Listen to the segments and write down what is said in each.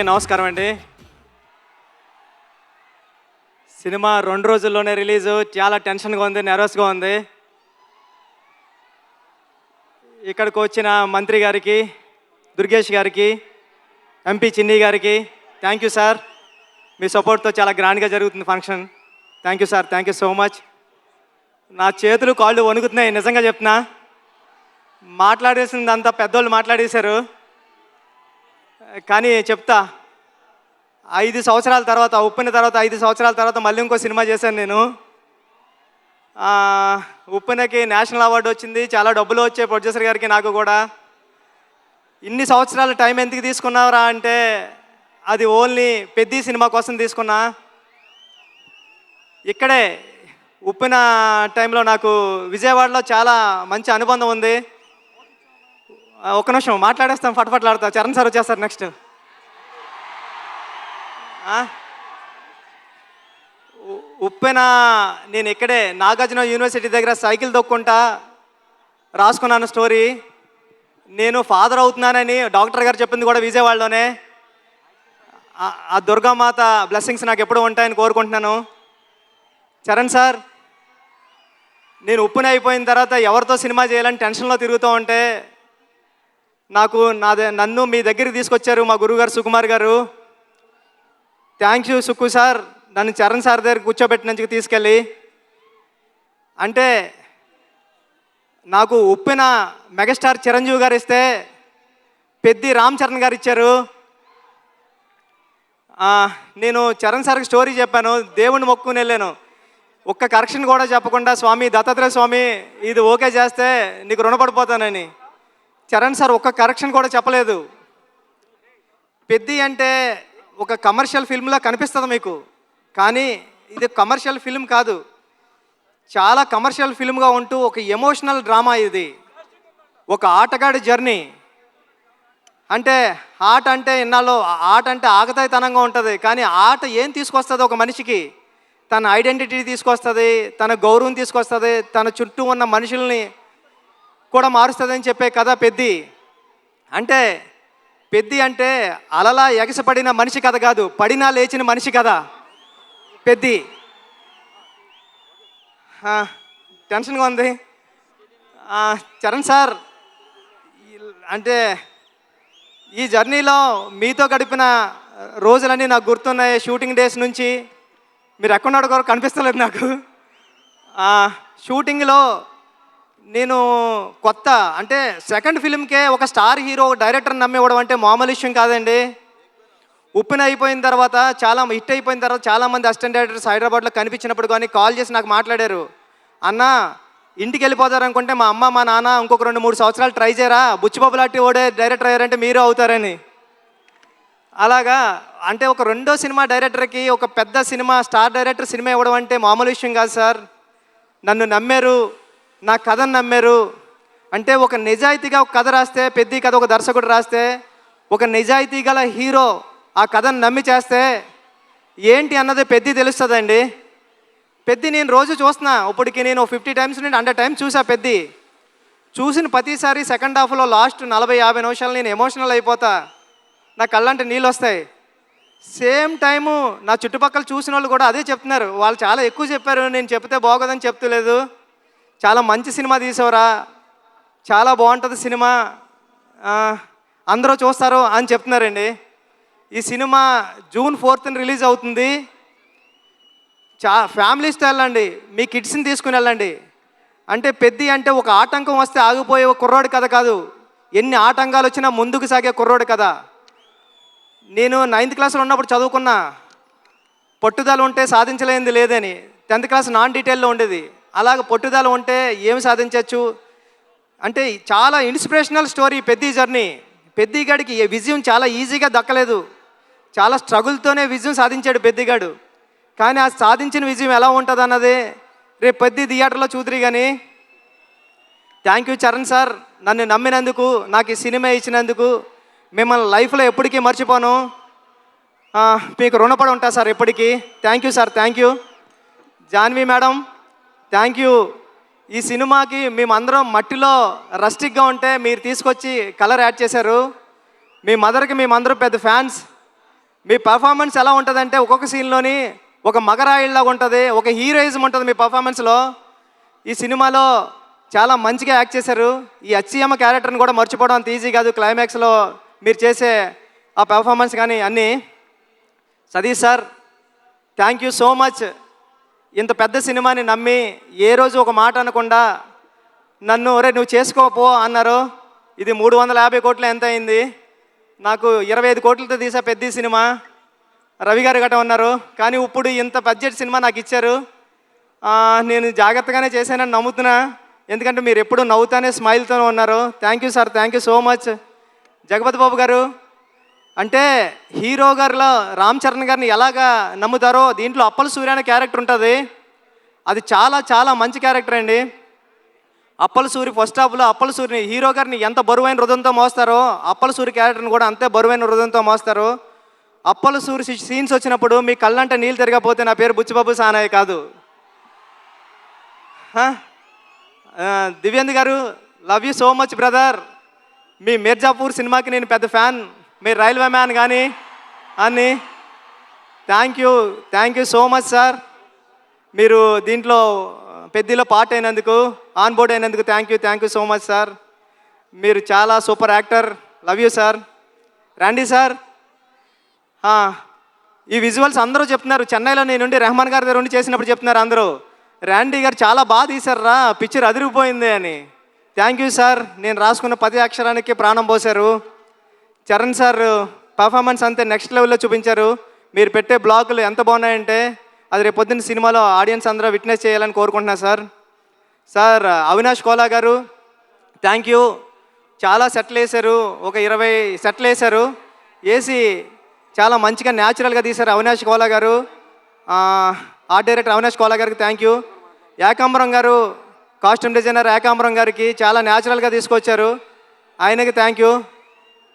నమస్కారం అండి. సినిమా 2 రోజుల్లోనే రిలీజు. చాలా టెన్షన్గా ఉంది, నెర్వస్గా ఉంది. ఇక్కడికి వచ్చిన మంత్రి గారికి, దుర్గేష్ గారికి, ఎంపీ చిన్ని గారికి థ్యాంక్ యూ సార్. మీ సపోర్ట్తో చాలా గ్రాండ్గా జరుగుతుంది function. Thank you sir, thank you so much. నా చేతులు కాళ్ళు వణుకుతున్నాయి, నిజంగా చెప్తున్నా. మాట్లాడేసిందంతా పెద్దోళ్ళు మాట్లాడేశారు. కానీ చెప్తా, 5 సంవత్సరాల తర్వాత, ఉప్పిన తర్వాత 5 సంవత్సరాల తర్వాత మళ్ళీ ఇంకో సినిమా చేశాను నేను. ఉప్పినకి నేషనల్ అవార్డు వచ్చింది, చాలా డబ్బులు వచ్చాయి ప్రొడ్యూసర్ గారికి, నాకు కూడా. ఇన్ని సంవత్సరాల టైం ఎందుకు తీసుకున్నారా అంటే అది ఓన్లీ పెద్ద సినిమా కోసం తీసుకున్నా. ఇక్కడే ఉప్పిన టైంలో నాకు విజయవాడలో చాలా మంచి అనుబంధం ఉంది. ఒక నిమిషం మాట్లాడేస్తాం, ఫటఫట్లాడతా. చరణ్ సార్ వచ్చేస్తారు నెక్స్ట్. ఉప్పెన నేను ఇక్కడే నాగార్జున యూనివర్సిటీ దగ్గర సైకిల్ దొక్కుంటా రాసుకున్నాను స్టోరీ. నేను ఫాదర్ అవుతున్నానని డాక్టర్ గారు చెప్పింది కూడా విజయవాడలోనే. ఆ దుర్గామాత బ్లెస్సింగ్స్ నాకు ఎప్పుడూ ఉంటాయని కోరుకుంటున్నాను. చరణ్ సార్, నేను ఉప్పెన అయిపోయిన తర్వాత ఎవరితో సినిమా చేయాలని టెన్షన్లో తిరుగుతూ ఉంటే నన్ను మీ దగ్గరికి తీసుకొచ్చారు మా గురువుగారు సుకుమార్ గారు. థ్యాంక్ యూ సుక్కు సార్, నన్ను చరణ్ సార్ దగ్గర కూర్చోబెట్టినందుకు తీసుకెళ్ళి. అంటే నాకు ఉప్పిన మెగాస్టార్ చిరంజీవి గారు ఇస్తే పెద్ది రామ్ చరణ్ గారు ఇచ్చారు. నేను చరణ్ సార్కి స్టోరీ చెప్పాను, దేవుణ్ణి మొక్కుని వెళ్ళాను. ఒక్క కరెక్షన్ కూడా చెప్పకుండా, స్వామి దత్తాత్రేయ స్వామి ఇది ఓకే చేస్తే నీకు రుణపడిపోతానని. చరణ్ సార్ ఒక్క కరెక్షన్ కూడా చెప్పలేదు. పెద్ది అంటే ఒక కమర్షియల్ ఫిల్మ్లా కనిపిస్తుంది మీకు, కానీ ఇది కమర్షియల్ ఫిల్మ్ కాదు. చాలా కమర్షియల్ ఫిల్మ్గా ఉంటూ ఒక ఎమోషనల్ డ్రామా ఇది. ఒక ఆటగాడి జర్నీ. అంటే ఆట అంటే ఇన్నాళ్ళు ఆట అంటే ఆకతాయితనంగా ఉంటుంది, కానీ ఆట ఏం తీసుకొస్తుంది ఒక మనిషికి? తన ఐడెంటిటీ తీసుకొస్తుంది, తన గౌరవం తీసుకొస్తుంది, తన చుట్టూ ఉన్న మనుషుల్ని కూడా మారుస్తుంది అని చెప్పే కథ పెద్ది. అంటే పెద్ది అంటే అలలా ఎగసపడిన మనిషి కథ కాదు, పడినా లేచిన మనిషి కథ పెద్ది. టెన్షన్గా ఉంది. చరణ్ సార్, అంటే ఈ జర్నీలో మీతో గడిపిన రోజులన్నీ నాకు గుర్తున్నాయి. షూటింగ్ డేస్ నుంచి మీరు ఎక్కడున్నాడు కూడా కనిపిస్తలేదు నాకు. షూటింగ్లో నేను కొత్త, అంటే సెకండ్ ఫిల్మ్కే ఒక స్టార్ హీరో డైరెక్టర్ని నమ్మివ్వడం అంటే మామూలు విషయం కాదండి. ఉప్పిన అయిపోయిన తర్వాత, చాలా హిట్ అయిపోయిన తర్వాత చాలామంది అసిస్టెంట్ డైరెక్టర్స్ హైదరాబాద్లో కనిపించినప్పుడు కానీ కాల్ చేసి నాకు మాట్లాడారు, అన్న ఇంటికి వెళ్ళిపోతారనుకుంటే మా అమ్మ మా నాన్న ఇంకొక 2-3 సంవత్సరాలు ట్రై చేయరా, బుచ్చిబాబు లాంటి ఓడే డైరెక్టర్ అయ్యారంటే మీరు అవుతారని. అలాగా అంటే ఒక రెండో సినిమా డైరెక్టర్కి ఒక పెద్ద సినిమా స్టార్ డైరెక్టర్ సినిమా ఇవ్వడం అంటే మామూలు విషయం కాదు సార్. నన్ను నమ్మారు, నా కథను నమ్మారు. అంటే ఒక నిజాయితీగా ఒక కథ రాస్తే, పెద్ద కథ ఒక దర్శకుడు రాస్తే, ఒక నిజాయితీ గల హీరో ఆ కథను నమ్మి చేస్తే ఏంటి అన్నది పెద్ద తెలుస్తుందండి. పెద్ద నేను రోజు చూస్తున్నా, ఇప్పటికి నేను 50 టైమ్స్ నుండి 100 టైమ్స్ చూసా. పెద్ద చూసిన ప్రతిసారి సెకండ్ హాఫ్లో లాస్ట్ 40-50 నిమిషాలు నేను ఎమోషనల్ అయిపోతా, నా కళ్ళంటే నీళ్ళు వస్తాయి. సేమ్ టైము నా చుట్టుపక్కల చూసిన వాళ్ళు కూడా అదే చెప్తున్నారు. వాళ్ళు చాలా ఎక్కువ చెప్పారు, నేను చెప్తే బాగోదని చెప్తలేదు. చాలా మంచి సినిమా తీసావురా, చాలా బాగుంటుంది సినిమా, అందరూ చూస్తారు అని చెప్తున్నారండి. ఈ సినిమా June 4th రిలీజ్ అవుతుంది. ఫ్యామిలీస్తో వెళ్ళండి, మీ కిడ్స్ని తీసుకుని వెళ్ళండి. అంటే పెద్ద అంటే ఒక ఆటంకం వస్తే ఆగిపోయే కుర్రోడి కథ కాదు, ఎన్ని ఆటంకాలు వచ్చినా ముందుకు సాగే కుర్రోడి కథ. నేను 9th క్లాస్లో ఉన్నప్పుడు చదువుకున్నా, పట్టుదల ఉంటే సాధించలేనిది లేదని. 10th క్లాస్ నాన్ డీటెయిల్లో ఉండేది. అలాగ పట్టుదల ఉంటే ఏమి సాధించవచ్చు అంటే చాలా ఇన్స్పిరేషనల్ స్టోరీ పెద్ద జర్నీ. పెద్దిగాడికి విజయం చాలా ఈజీగా దక్కలేదు, చాలా స్ట్రగుల్తోనే విజయం సాధించాడు పెద్దిగాడు. కానీ ఆ సాధించిన విజయం ఎలా ఉంటుంది అన్నది రేపు పెద్ద థియేటర్లో చూద్దరు. కానీ థ్యాంక్ యూ చరణ్ సార్, నన్ను నమ్మినందుకు, నాకు ఈ సినిమా ఇచ్చినందుకు. మిమ్మల్ని లైఫ్లో ఎప్పటికీ మర్చిపోను, మీకు రుణపడి ఉంటా సార్ ఎప్పటికీ. Thank you sir, thank you. Janhvi madam, thank you. ఈ సినిమాకి మేమందరం మట్టిలో రస్టిక్గా ఉంటే మీరు తీసుకొచ్చి కలర్ యాడ్ చేశారు. మీ మదర్కి మేమందరం పెద్ద ఫ్యాన్స్. మీ పర్ఫార్మెన్స్ ఎలా ఉంటుందంటే ఒక్కొక్క సీన్లోని ఒక మగరాయిల్లాగా ఉంటుంది, ఒక హీరోయిజం ఉంటుంది మీ పర్ఫార్మెన్స్లో. ఈ సినిమాలో చాలా మంచిగా యాక్ట్ చేశారు. ఈ అచ్చియమ్మ క్యారెక్టర్ని కూడా మర్చిపోవడం అంత ఈజీ కాదు. క్లైమాక్స్లో మీరు చేసే ఆ పెర్ఫార్మెన్స్ కానీ అన్నీ. Satish sir, thank you so much. ఇంత పెద్ద సినిమాని నమ్మి ఏ రోజు ఒక మాట అనకుండా నన్ను ఒరే నువ్వు చేసుకోపో అన్నారు. ఇది 350 కోట్లు ఎంత అయింది, నాకు 25 కోట్లతో తీసా పెద్ద సినిమా. రవి గారు గట్ట ఉన్నారు, కానీ ఇప్పుడు ఇంత బడ్జెట్ సినిమా నాకు ఇచ్చారు. నేను జాగ్రత్తగానే చేశానని నమ్ముతున్నా, ఎందుకంటే మీరు ఎప్పుడు నవ్వుతానే స్మైల్తోనే ఉన్నారు. Thank you sir, thank you so much. Jagapathi Babu గారు, అంటే హీరో గారిలో రామ్ చరణ్ గారిని ఎలాగా నమ్ముతారో దీంట్లో అప్పల సూర్య అనే క్యారెక్టర్ ఉంటుంది. అది చాలా చాలా మంచి క్యారెక్టర్ అండి. అప్పల సూరి ఫస్ట్ హాఫ్లో అప్పల సూరిని హీరో గారిని ఎంత బరువైన హృదయంతో మోస్తారో అప్పల సూరి క్యారెక్టర్ని కూడా అంతే బరువైన హృదయంతో మోస్తారు. అప్పల సూరి సీన్స్ వచ్చినప్పుడు మీ కళ్ళంటే నీళ్ళు తిరగకపోతే నా పేరు బుచ్చిబాబు సానయ్య కాదు. దివ్యంద్ గారు, love you so much brother. మీ మిర్జాపూర్ సినిమాకి నేను పెద్ద ఫ్యాన్, మీరు రైల్వే మ్యాన్ కానీ అని. Thank you so much sir. మీరు దీంట్లో పెద్దలో పార్ట్ అయినందుకు, ఆన్ బోర్డ్ అయినందుకు thank you so much sir. మీరు చాలా super actor, love you sir. రండి సార్. ఈ విజువల్స్ అందరూ చెప్తున్నారు, చెన్నైలో నేనుండి రెహమాన్ గారి దగ్గర ఉండి చేసినప్పుడు చెప్తున్నారు అందరూ, ర్యాండీ గారు చాలా బాగా తీశారా, పిక్చర్ అదిరిపోయింది అని. Thank you sir. నేను రాసుకున్న 10 అక్షరానికి ప్రాణం పోశారు. చరణ్ సార్ పర్ఫార్మెన్స్ అంతే నెక్స్ట్ లెవెల్లో చూపించారు. మీరు పెట్టే బ్లాగులు ఎంత బాగున్నాయంటే అది రేపు పొద్దున్న సినిమాలో ఆడియన్స్ అందరూ విట్నెస్ చేయాలని కోరుకుంటున్నా సార్. సార్ అవినాష్ కోలా గారు, థ్యాంక్ యూ. చాలా సెట్లు వేశారు, ఒక 20 సెట్లు వేశారు. వేసి చాలా మంచిగా న్యాచురల్గా తీశారు అవినాష్ కోలా గారు. ఆర్ట్ డైరెక్టర్ అవినాష్ కోలా గారికి థ్యాంక్ యూ. ఏకాంబరం గారు, కాస్ట్యూమ్ డిజైనర్ ఏకాంబరం గారికి చాలా న్యాచురల్గా తీసుకొచ్చారు, ఆయనకి thank you.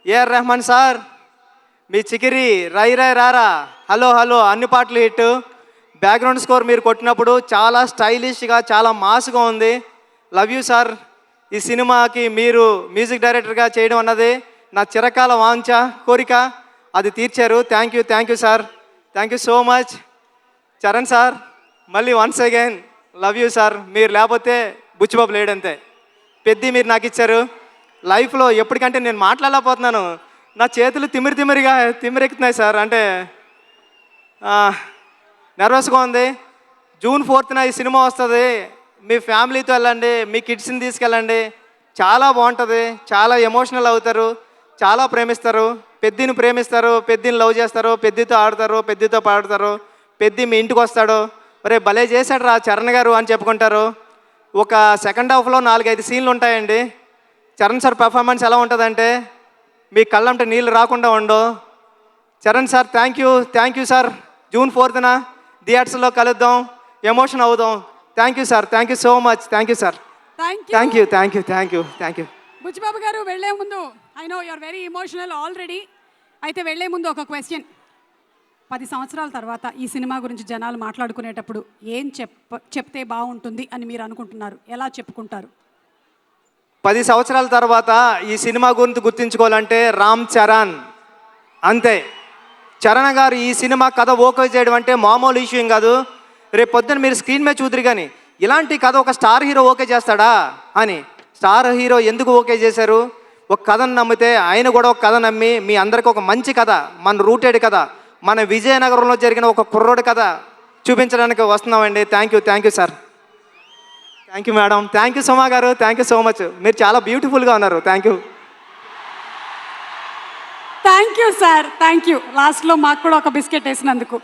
AR Rahman sir, మీ చికిరి రై రై రారా హలో హలో అన్ని పాటలు హిట్. బ్యాక్గ్రౌండ్ స్కోర్ మీరు కొట్టినప్పుడు చాలా స్టైలిష్గా చాలా మాస్గా ఉంది. Love you sir. ఈ సినిమాకి మీరు మ్యూజిక్ డైరెక్టర్గా చేయడం అన్నది నా చిరకాల వాంఛ కోరిక, అది తీర్చారు. Thank you sir. Thank you so much. Charan sir, మళ్ళీ once again love you sir. మీరు లేకపోతే బుచ్చిబాబు లేడంతే. పెద్ద మీరు నాకు ఇచ్చారు. లైఫ్లో ఎప్పటికంటే నేను మాట్లాడలేకపోతున్నాను, నా చేతులు తిమ్మిరెక్కుతున్నాయి సార్. అంటే నర్వస్గా ఉంది. జూన్ 4న ఈ సినిమా వస్తుంది. మీ ఫ్యామిలీతో వెళ్ళండి, మీ కిడ్స్ని తీసుకెళ్ళండి, చాలా బాగుంటుంది. చాలా ఎమోషనల్ అవుతారు, చాలా ప్రేమిస్తారు. పెద్దిని ప్రేమిస్తారు, పెద్దిని లవ్ చేస్తారు, పెద్దితో ఆడతారు, పెద్దితో పాడతారు. పెద్ది మీ ఇంటికి వస్తాడు, ఒరే భలే చేశాడు రా చరణ్ గారు అని చెప్పుకుంటారు. ఒక సెకండ్ హాఫ్లో 4-5 సీన్లు ఉంటాయండి. చరణ్ సార్ పెర్ఫార్మెన్స్ ఎలా ఉంటుందంటే మీ కళ్ళంటే నీళ్ళు రాకుండా ఉండవు. Charan sir thank you sir. June 4న థియేటర్స్లో కలుద్దాం, ఎమోషన్ అవుదాం. Thank you sir. Thank you so much. Thank you sir. Thank you. Buchibabu గారు, వెళ్లే ముందు I know you are very emotional already. అయితే వెళ్లే ముందు ఒక క్వశ్చన్. 10 సంవత్సరాల తర్వాత ఈ సినిమా గురించి జనాలు మాట్లాడుకునేటప్పుడు ఏం చెప్తే బాగుంటుంది అని మీరు అనుకుంటున్నారు? ఎలా చెప్పుకుంటారు? 10 సంవత్సరాల తర్వాత ఈ సినిమా గురించి గుర్తుంచుకోవాలంటే రామ్ చరణ్ అంతే. చరణ్ గారు ఈ సినిమా కథ ఓకే చేయడం అంటే మామూలు ఇష్యూ ఏం కాదు. రేపు పొద్దున్న మీరు స్క్రీన్ మీద చూద్దరు కానీ ఇలాంటి కథ ఒక స్టార్ హీరో ఓకే చేస్తాడా అని. స్టార్ హీరో ఎందుకు ఓకే చేశారు? ఒక కథను నమ్మితే ఆయన కూడా ఒక కథ నమ్మి మీ అందరికీ ఒక మంచి కథ, మన రూటెడ్ కథ, మన విజయనగరంలో జరిగిన ఒక కుర్రోడి కథ చూపించడానికి వస్తున్నామండి. Thank you sir. Thank you madam. Thank you Suma గారు. Thank you so much. మీరు చాలా బ్యూటిఫుల్గా ఉన్నారు. Thank you sir. Thank you. లాస్ట్లో మాకు కూడా ఒక బిస్కెట్ వేసినందుకు.